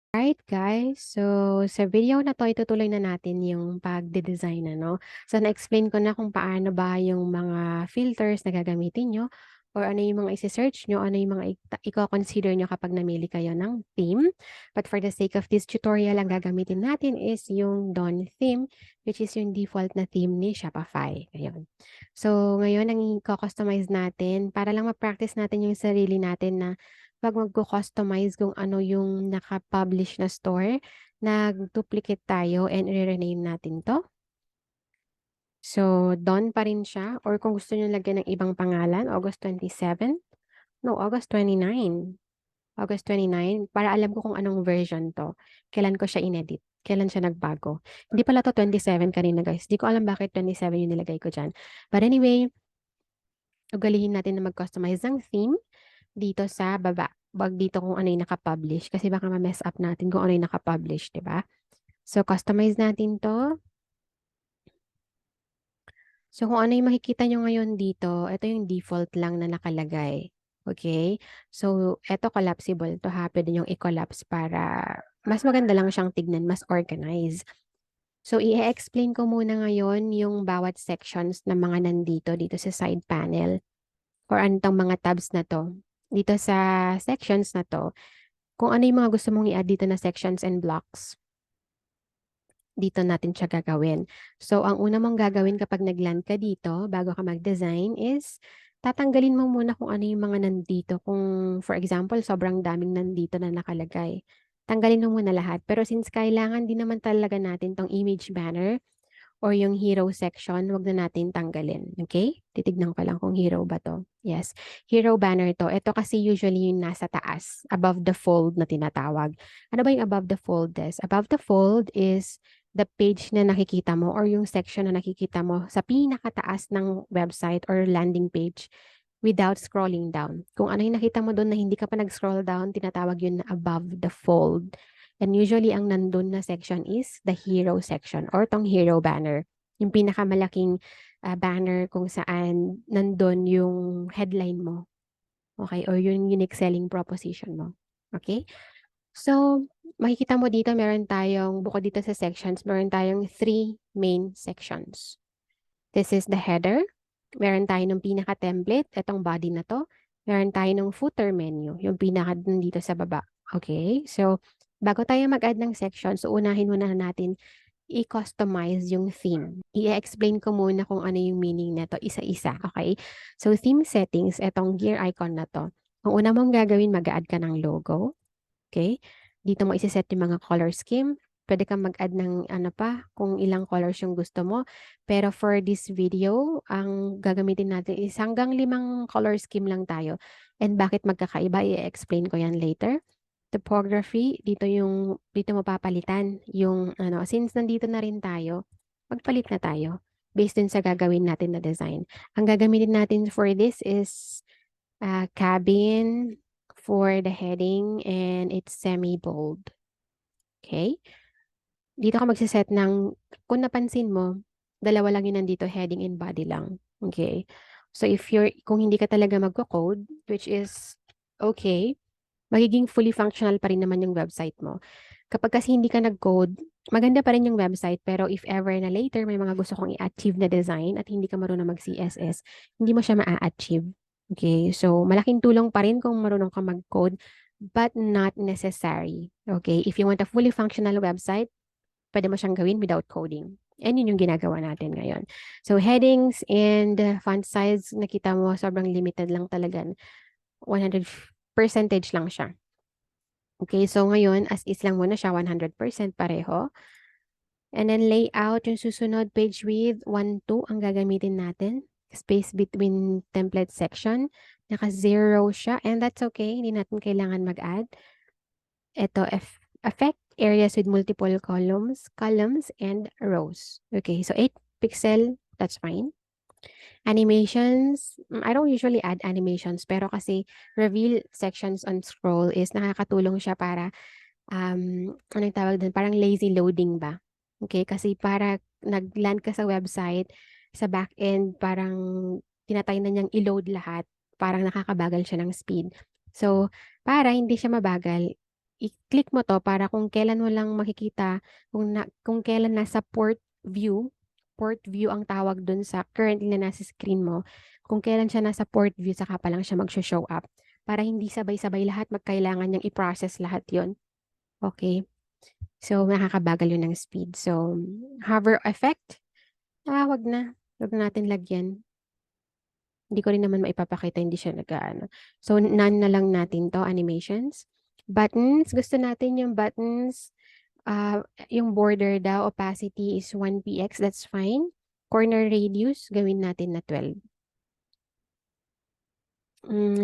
Alright guys, so sa video na 'to itutuloy na natin yung pagde-design ano. So na-explain ko na kung paano ba yung mga filters na gagamitin niyo or ano yung mga ise-search niyo, ano yung mga iko-consider niyo kapag namili kayo ng theme. But for the sake of this tutorial, ang gagamitin natin is yung Dawn theme, which is yung default na theme ni Shopify, ayun. So ngayon ang iko-customize natin para lang ma-practice natin yung sarili natin na 'pag magko-customize kung ano yung naka-publish na store, nag-duplicate tayo and i-rename natin 'to. So, Dawn pa rin siya or kung gusto niyo lagyan ng ibang pangalan, August 27? No, August 29. August 29 para alam ko kung anong version 'to, kailan ko siya inedit, kailan siya nagbago. Hindi pala 'to 27 kanina guys, 'di ko alam bakit 27 yung nilagay ko diyan. But anyway, ugalihin natin na mag-customize ng theme. Dito sa baba, 'wag dito kung ano yung naka-publish kasi baka ma-mess up natin kung ano yung naka-publish, 'di ba? So, customize natin 'to. So, kung ano yung makikita nyo ngayon dito, ito yung default lang na nakalagay. Okay? So, eto collapsible 'to ha, puwede niyong i-collapse para mas maganda lang siyang tignan, mas organized. So, i-e-explain ko muna ngayon yung bawat sections na mga nandito dito sa side panel or ano 'tong mga tabs na 'to. Dito sa sections na 'to, kung ano yung mga gusto mong i-add dito na sections and blocks, dito natin siya gagawin. So, ang una mong gagawin kapag nag-land ka dito, bago ka mag-design is, tatanggalin mo muna kung ano yung mga nandito. Kung, for example, sobrang daming nandito na nakalagay. Tanggalin mo muna lahat. Pero since kailangan din naman talaga natin tong image banner, or yung hero section, wag na natin tanggalin. Okay? Titignan ko lang kung hero ba to. Yes. Hero banner to. Ito kasi usually yung nasa taas, above the fold na tinatawag. Ano ba yung above the fold is? Above the fold is the page na nakikita mo or yung section na nakikita mo sa pinakataas ng website or landing page without scrolling down. Kung ano yung nakita mo doon na hindi ka pa nag-scroll down, tinatawag yun na above the fold. And usually, ang nandun na section is the hero section or tong hero banner. Yung pinakamalaking banner kung saan nandun yung headline mo. Okay? Or yung unique selling proposition mo. Okay? So, makikita mo dito, meron tayong, bukod dito sa sections, meron tayong three main sections. This is the header. Meron tayo ng pinaka-template, itong body na to. Meron tayo ng footer menu, yung pinaka dito sa baba. Okay? So, bago tayo mag-add ng section, so unahin muna natin i-customize yung theme. I-explain ko muna kung ano yung meaning nito isa-isa. Okay? So, theme settings, itong gear icon na to. Ang una mong gagawin, mag-add ka ng logo. Okay? Dito mo isi-set yung mga color scheme. Pwede kang mag-add ng ano pa, kung ilang colors yung gusto mo. Pero for this video, ang gagamitin natin is hanggang 5 color scheme lang tayo. And bakit magkakaiba, i-explain ko yan later. Typography, dito mo papalitan yung ano, since nandito na rin tayo, magpalit na tayo based din sa gagawin natin na design. Ang gagamitin natin for this is cabin for the heading and it's semi-bold. Okay? Dito ka magse-set ng, kung napansin mo, dalawa lang yun nandito, heading and body lang. Okay? So kung hindi ka talaga magko-code, which is okay, magiging fully functional pa rin naman yung website mo. Kapag kasi hindi ka nag-code, maganda pa rin yung website, pero if ever na later may mga gusto kong i-achieve na design at hindi ka marunong mag-CSS, hindi mo siya ma-achieve. Okay? So, malaking tulong pa rin kung marunong ka mag-code, but not necessary. Okay? If you want a fully functional website, pwede mo siyang gawin without coding. And yun yung ginagawa natin ngayon. So, headings and font size, nakita mo, sobrang limited lang talaga. 100 percentage lang siya. Okay, so ngayon, as is lang muna siya, 100% pareho. And then layout, yung susunod, page width, 1, 2 ang gagamitin natin. Space between template section. Naka-0 siya, and that's okay. Hindi natin kailangan mag-add. Ito, affect areas with multiple columns and rows. Okay, so 8 pixel, that's fine. Animations, I don't usually add animations, pero kasi reveal sections on scroll is nakakatulong siya para anong tawag dun, parang lazy loading ba? Okay, kasi para nag-land ka sa website, sa back-end, parang tinatry na niyang i-load lahat, parang nakakabagal siya ng speed. So, para hindi siya mabagal, i-click mo 'to para kung kailan mo lang makikita, kung kailan nasa port view ang tawag dun sa currently na nasa screen mo, kung kailan siya nasa port view saka pa lang siya magsho-show up. Para hindi sabay-sabay lahat magkailangan niyang i-process lahat yon. Okay? So, nakakabagal yun ng speed. So, hover effect, wag na. Wag natin lagyan. Hindi ko rin naman maipapakita, hindi siya nag-aano. So, none na lang natin 'to, animations. Buttons, gusto natin yung buttons, yung border daw, opacity is 1px, that's fine. Corner radius, gawin natin na 12.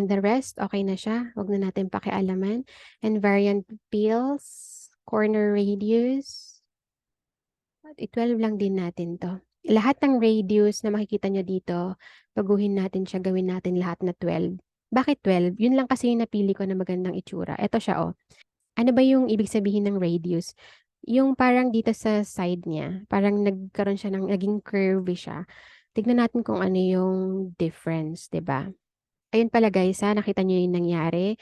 The rest, okay na siya. Wag na natin pakialaman. And variant fields, corner radius, 12 lang din natin 'to. Lahat ng radius na makikita nyo dito, baguhin natin siya, gawin natin lahat na 12. Bakit 12? Yun lang kasi yung napili ko na magandang itsura. Eto siya, oh. Ano ba yung ibig sabihin ng radius? Yung parang dito sa side niya, parang nagkaroon siya ng, naging curvy siya. Tignan natin kung ano yung difference, 'di ba? Ayun pala guys, nakita niyo yung nangyari.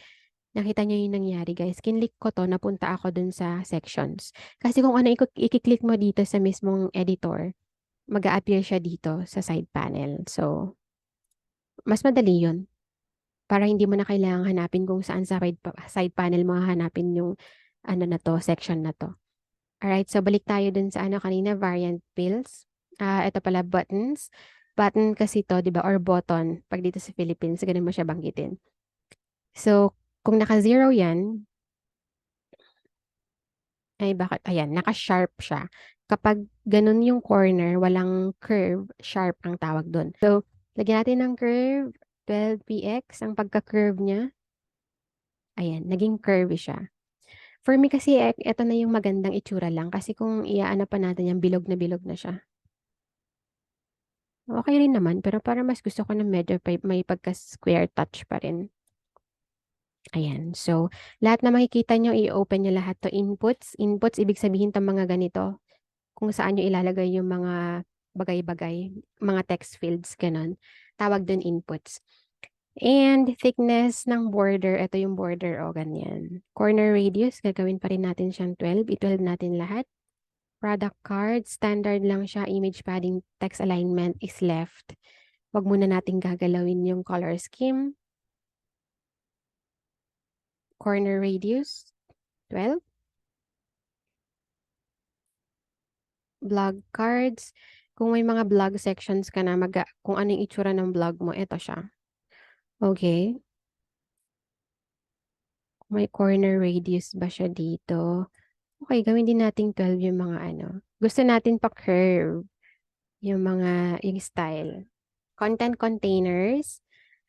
Nakita niyo yung nangyari guys. Kinlik ko 'to, napunta ako dun sa sections. Kasi kung ano i-click mo dito sa mismong editor, mag-a-appear siya dito sa side panel. So, mas madali yun. Para hindi mo na kailangang hanapin kung saan sa side panel mo hahanapin yung ano na to, section na to. Alright, so balik tayo dun sa ano kanina, variant fields. Ito pala buttons. Button kasi to, di ba? Or button. Pag dito sa Philippines, ganun mo siya banggitin. So, kung naka-zero yan, ay bakit? Ayan, naka-sharp siya. Kapag ganun yung corner, walang curve, sharp ang tawag dun. So, lagyan natin ng curve, 12px, ang pagka-curve niya. Ayan, naging curvy siya. For me kasi, eto na yung magandang itsura lang. Kasi kung iaano pa natin yan, bilog na siya. Okay rin naman, pero para mas gusto ko na medyo may pagka-square touch pa rin. Ayan. So, lahat na makikita nyo, i-open nyo lahat to inputs. Inputs, ibig sabihin itong mga ganito. Kung saan nyo ilalagay yung mga bagay-bagay, mga text fields, ganun. Tawag dun inputs. And thickness ng border, ito yung border, o ganyan. Corner radius, gagawin pa rin natin siyang 12. I-12 natin lahat. Product card, standard lang siya. Image padding, text alignment is left. Wag muna natin gagalawin yung color scheme. Corner radius, 12. Blog cards. Kung may mga blog sections ka na, kung ano yung itsura ng blog mo, ito siya. Okay. May corner radius ba siya dito? Okay, gawin din natin 12 yung mga ano. Gusto natin pa-curve yung style. Content containers.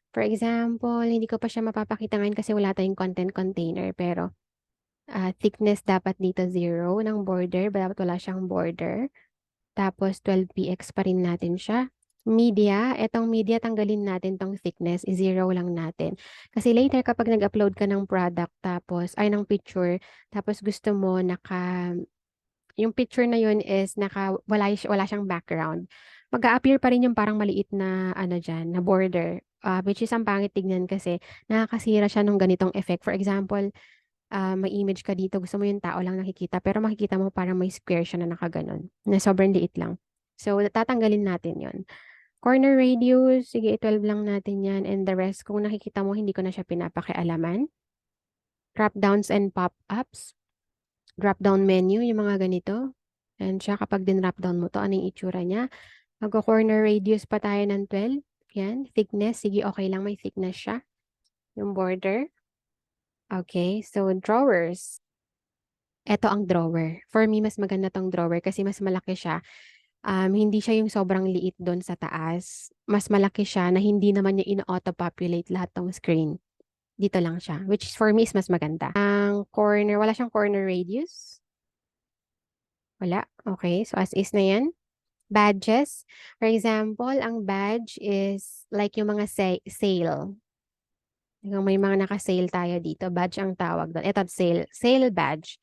For example, hindi ko pa siya mapapakita ngayon kasi wala tayong content container. Pero thickness dapat dito 0 ng border. Dapat wala siyang border. Tapos 12px pa rin natin siya. Media, etong media, tanggalin natin tong thickness, i-zero lang natin. Kasi later kapag nag-upload ka ng product, ng picture, tapos gusto mo yung picture na yun is wala siyang background. Mag-a-appear pa rin yung parang maliit na ano dyan, na border. Which is ang pangit tignan kasi nakakasira siya ng ganitong effect. For example, may image ka dito, gusto mo yung tao lang nakikita, pero makikita mo parang may square siya na nakaganon, na sobrang liit lang. So, tatanggalin natin yon. Corner radius, sige, 12 lang natin yan. And the rest, kung nakikita mo, hindi ko na siya pinapakialaman. Drop downs and pop-ups. Drop down menu, yung mga ganito. And siya, kapag din-drop down mo to, ano yung itsura niya? Mag-corner radius pa tayo ng 12. Yan, thickness, sige, okay lang, may thickness siya. Yung border. Okay, so drawers. Ito ang drawer. For me, mas maganda tong drawer kasi mas malaki siya. Hindi siya yung sobrang liit doon sa taas. Mas malaki siya na hindi naman niya in-auto-populate lahat ng screen. Dito lang siya. Which for me is mas maganda. Ang corner, wala siyang corner radius. Wala. Okay, so as is na yan. Badges. For example, ang badge is like yung mga sale. Yung may mga naka-sale tayo dito. Badge ang tawag doon. Ito, sale. Sale badge.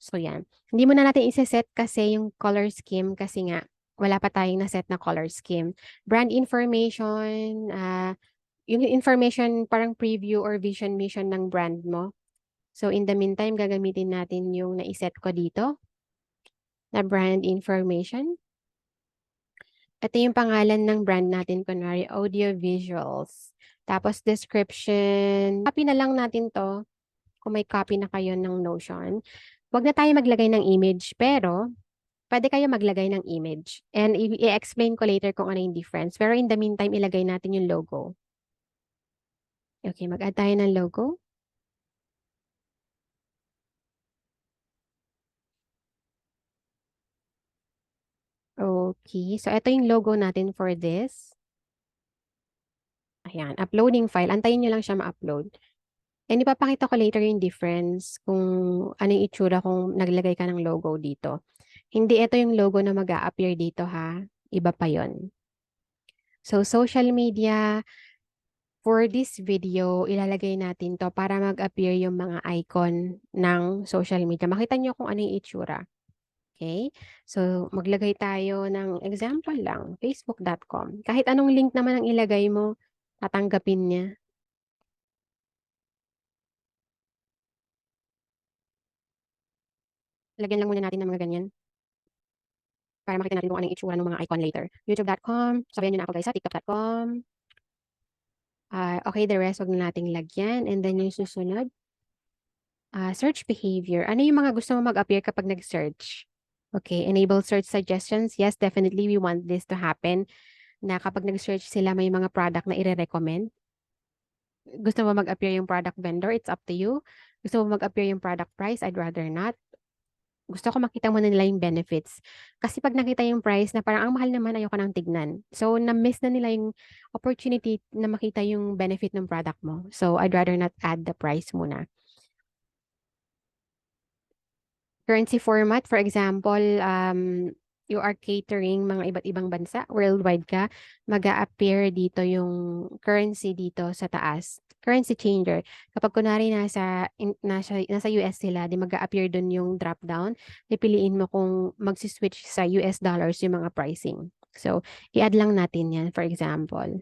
So, yan. Hindi mo na natin isa-set kasi yung color scheme kasi nga wala pa tayong na-set na color scheme. Brand information, yung information parang preview or vision mission ng brand mo. So, in the meantime, gagamitin natin yung naiset ko dito na brand information. Ito yung pangalan ng brand natin, kunwari, Audio Visuals. Tapos, description. Copy na lang natin to kung may copy na kayo ng Notion. Huwag na tayo maglagay ng image, pero pwede kayo maglagay ng image. And i-explain ko later kung ano yung difference. Pero in the meantime, ilagay natin yung logo. Okay, mag-add tayo ng logo. Okay, so ito yung logo natin for this. Ayan, uploading file. Antayin nyo lang siya ma-upload. And ipapakita ko later yung difference kung ano yung itsura kung naglagay ka ng logo dito. Hindi ito yung logo na mag-a-appear dito ha. Iba pa yon. So, social media, for this video, ilalagay natin to para mag-appear yung mga icon ng social media. Makita nyo kung ano yung itsura. Okay? So, maglagay tayo ng example lang, facebook.com. Kahit anong link naman ang ilagay mo, tatanggapin niya. Lagyan lang muna natin ng mga ganyan para makita natin kung ano yung itsura ng mga icon later. youtube.com, sabayan nyo na ako guys sa tiktok.com. Okay, the rest wag na nating lagyan. And then yung susunod, search behavior. Ano yung mga gusto mo mag-appear kapag nag-search? Okay, enable search suggestions. Yes, definitely we want this to happen na kapag nag-search sila may mga product na i-recommend. Gusto mo mag-appear yung product vendor? It's up to you. Gusto mo mag-appear yung product price? I'd rather not. Gusto ko makita muna nila yung benefits. Kasi pag nakita yung price na parang ang mahal naman, ayoko nang tignan. So, na-miss na nila yung opportunity na makita yung benefit ng product mo. So, I'd rather not add the price muna. Currency format, for example, you are catering mga iba't ibang bansa, worldwide ka, mag-a-appear dito yung currency dito sa taas. Currency changer. Kapag kunwari nasa US sila, di mag-a-appear dun yung drop down, pipiliin mo kung mag-switch sa US dollars yung mga pricing. So, i-add lang natin yan, for example.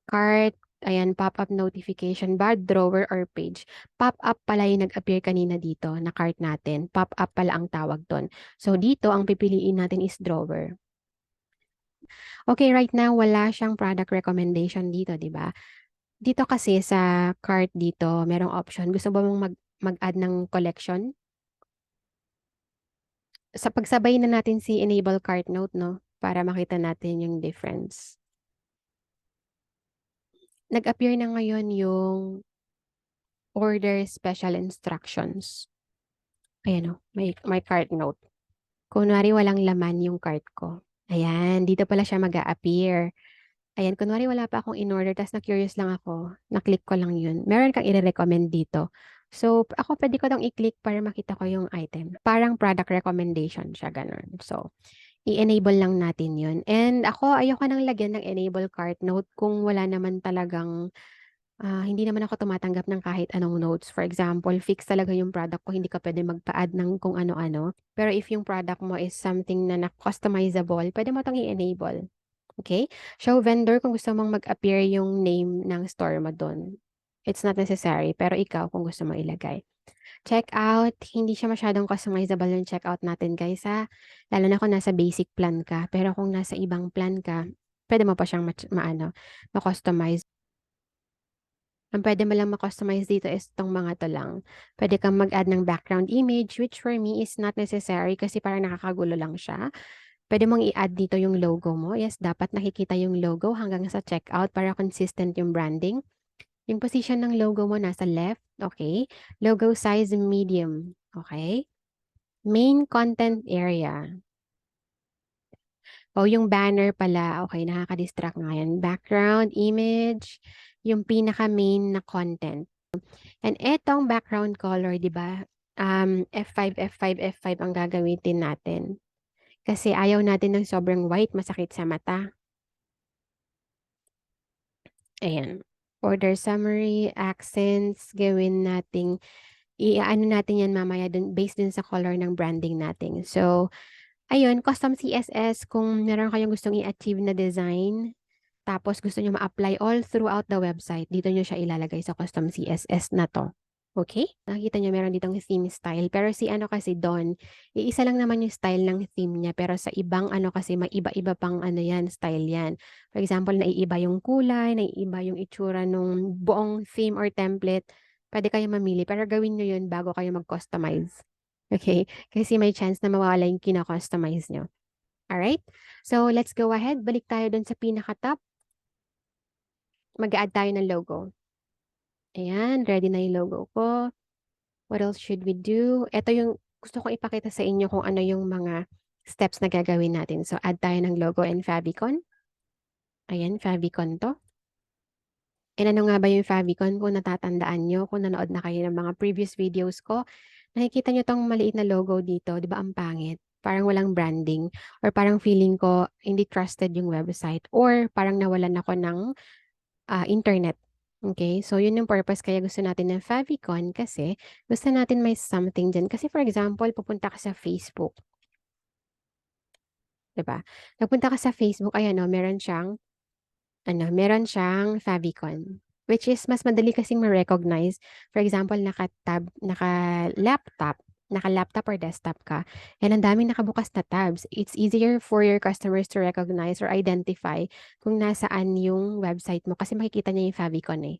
Cart, ayan, pop-up notification bar, drawer or page. Pop-up pala yung nag-appear kanina dito na cart natin. Pop-up pala ang tawag doon. So, dito, ang pipiliin natin is drawer. Okay, right now, wala siyang product recommendation dito, di ba? Dito kasi sa cart dito, merong option. Gusto ba mong mag-add ng collection? Sa pagsabay na natin si enable cart note, no? Para makita natin yung difference. Nag-appear na ngayon yung order special instructions. Ayan o, may cart note. Kunwari walang laman yung cart ko. Ayan, dito pala siya mag-a-appear. Ayan, kunwari wala pa akong in-order, tapos na-curious lang ako, na-click ko lang yun. Meron kang i-recommend dito. So, ako pwede ko lang i-click para makita ko yung item. Parang product recommendation siya, ganun. So, i-enable lang natin yun. And ako, ayoko nang lagyan ng enable cart note kung wala naman talagang hindi naman ako tumatanggap ng kahit anong notes. For example, fix talaga yung product ko, hindi ka pwede magpa-add ng kung ano-ano. Pero if yung product mo is something na customizable, pwede mo itong i-enable. Okay? Show vendor kung gusto mong mag-appear yung name ng store mo doon. It's not necessary, pero ikaw kung gusto mo ilagay. Checkout, hindi siya masyadong customizable yung checkout natin guys ha. Lalo na kung nasa basic plan ka. Pero kung nasa ibang plan ka, pwede mo pa siyang ma-customize. Ang pwede mo lang ma-customize dito is itong mga to lang. Pwede kang mag-add ng background image, which for me is not necessary kasi parang nakakagulo lang siya. Pwede mong i-add dito yung logo mo. Yes, dapat nakikita yung logo hanggang sa checkout para consistent yung branding. Yung position ng logo mo nasa left, okay? Logo size medium, okay? Main content area. O yung banner pala, okay, nakaka-distract nga yan. Background, image, yung pinaka-main na content. And etong background color, di ba? F5, F5, F5 ang gagamitin natin. Kasi ayaw natin ng sobrang white, masakit sa mata. Ayan. Order summary, accents, gawin nating, i-ano natin yan mamaya dun, based din sa color ng branding natin. So, ayun, custom CSS, kung meron kayong gustong i-achieve na design, tapos gusto nyo ma-apply all throughout the website, dito nyo siya ilalagay sa custom CSS na to. Okay? Nakikita niyo meron ditong theme style. Pero si ano kasi Don, iisa lang naman yung style ng theme niya. Pero sa ibang ano kasi may iba-iba pang ano yan, style yan. For example, naiiba yung kulay, naiiba yung itsura nung buong theme or template. Pwede kayo mamili. Pero gawin niyo yun bago kayo mag-customize. Okay? Kasi may chance na mawala yung kina-customize niyo. Alright? So, let's go ahead. Balik tayo dun sa pinaka-top. Mag-add tayo ng logo. Ayan, ready na yung logo ko. What else should we do? Ito yung gusto kong ipakita sa inyo kung ano yung mga steps na gagawin natin. So, add tayo ng logo and favicon. Ayan, favicon to. And ano nga ba yung favicon? Kung natatandaan nyo, kung nanood na kayo ng mga previous videos ko, nakikita nyo tong maliit na logo dito. Di ba ang pangit? Parang walang branding. Or parang feeling ko hindi trusted yung website. Or parang nawalan ako ng internet. Okay? So, yun yung purpose kaya gusto natin ng favicon kasi gusto natin may something dyan. Kasi for example, pupunta ka sa Facebook. 'Di ba? Nagpunta ka sa Facebook, ayan o, meron siyang favicon. Which is, mas madali kasing ma-recognize. For example, naka-laptop or desktop ka, and ang daming nakabukas na tabs. It's easier for your customers to recognize or identify kung nasaan yung website mo kasi makikita niya yung favicon eh.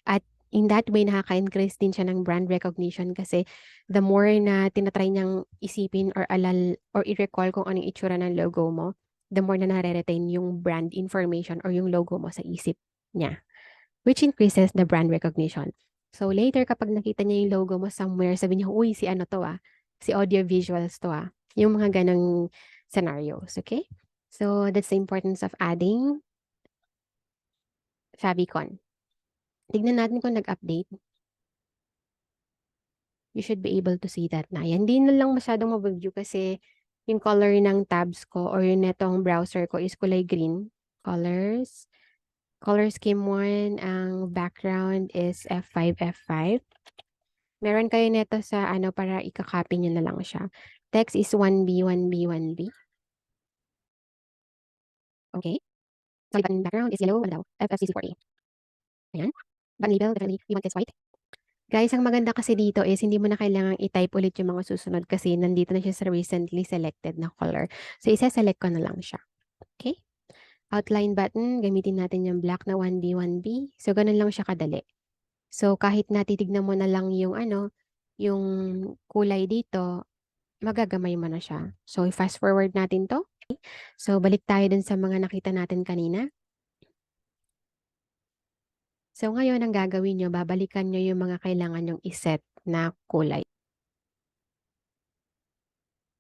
At in that way, nakaka-increase din siya ng brand recognition kasi the more na tinatry niyang isipin or or i-recall kung anong itsura ng logo mo, the more na nare-retain yung brand information or yung logo mo sa isip niya, which increases the brand recognition. So later, kapag nakita niya yung logo mo somewhere, sabi niya, uy, si ano to si audio visuals to yung mga ganong scenarios, okay? So that's the importance of adding favicon. Tignan natin kung nag-update. You should be able to see that na. Yan, hindi na lang masyadong mabag-view kasi yung color ng tabs ko or yung netong browser ko is kulay green. Colors. Color scheme 1, ang background is F5, F5. Meron kayo neto sa ano para ika-copy nyo na lang siya. Text is 1B, 1B, 1B. Okay. So, button background is yellow, ano daw? FFCC40. Ayan. Button label, definitely, we want this white. Guys, ang maganda kasi dito is hindi mo na kailangang i-type ulit yung mga susunod kasi nandito na siya sa recently selected na color. So, isa-select ko na lang siya. Okay? Outline button, gamitin natin yung black na 1B, 1B. So, ganun lang siya kadali. So, kahit natitignan mo na lang yung yung kulay dito, magagamay mo na siya. So, fast forward natin to. So, balik tayo dun sa mga nakita natin kanina. So, ngayon, ang gagawin nyo, babalikan nyo yung mga kailangan nyong iset na kulay.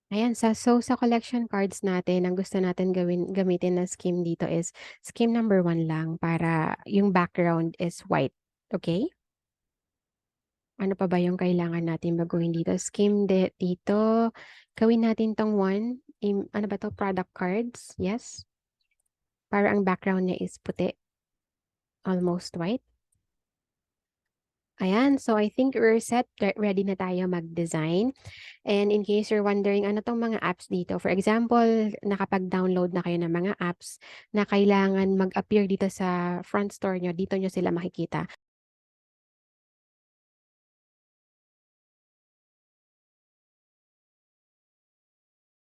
Ayan, sa collection cards natin, ang gusto natin gamitin na scheme dito is scheme number 1 lang para yung background is white. Okay? Ano pa ba yung kailangan natin baguhin dito? Scheme dito, gawin natin tong 1. Ano ba to? Product cards. Yes. Para ang background niya is puti. Almost white. Ayan, so I think we're set. Ready na tayo mag-design. And in case you're wondering, ano tong mga apps dito? For example, nakapag-download na kayo ng mga apps na kailangan mag-appear dito sa front store nyo. Dito nyo sila makikita.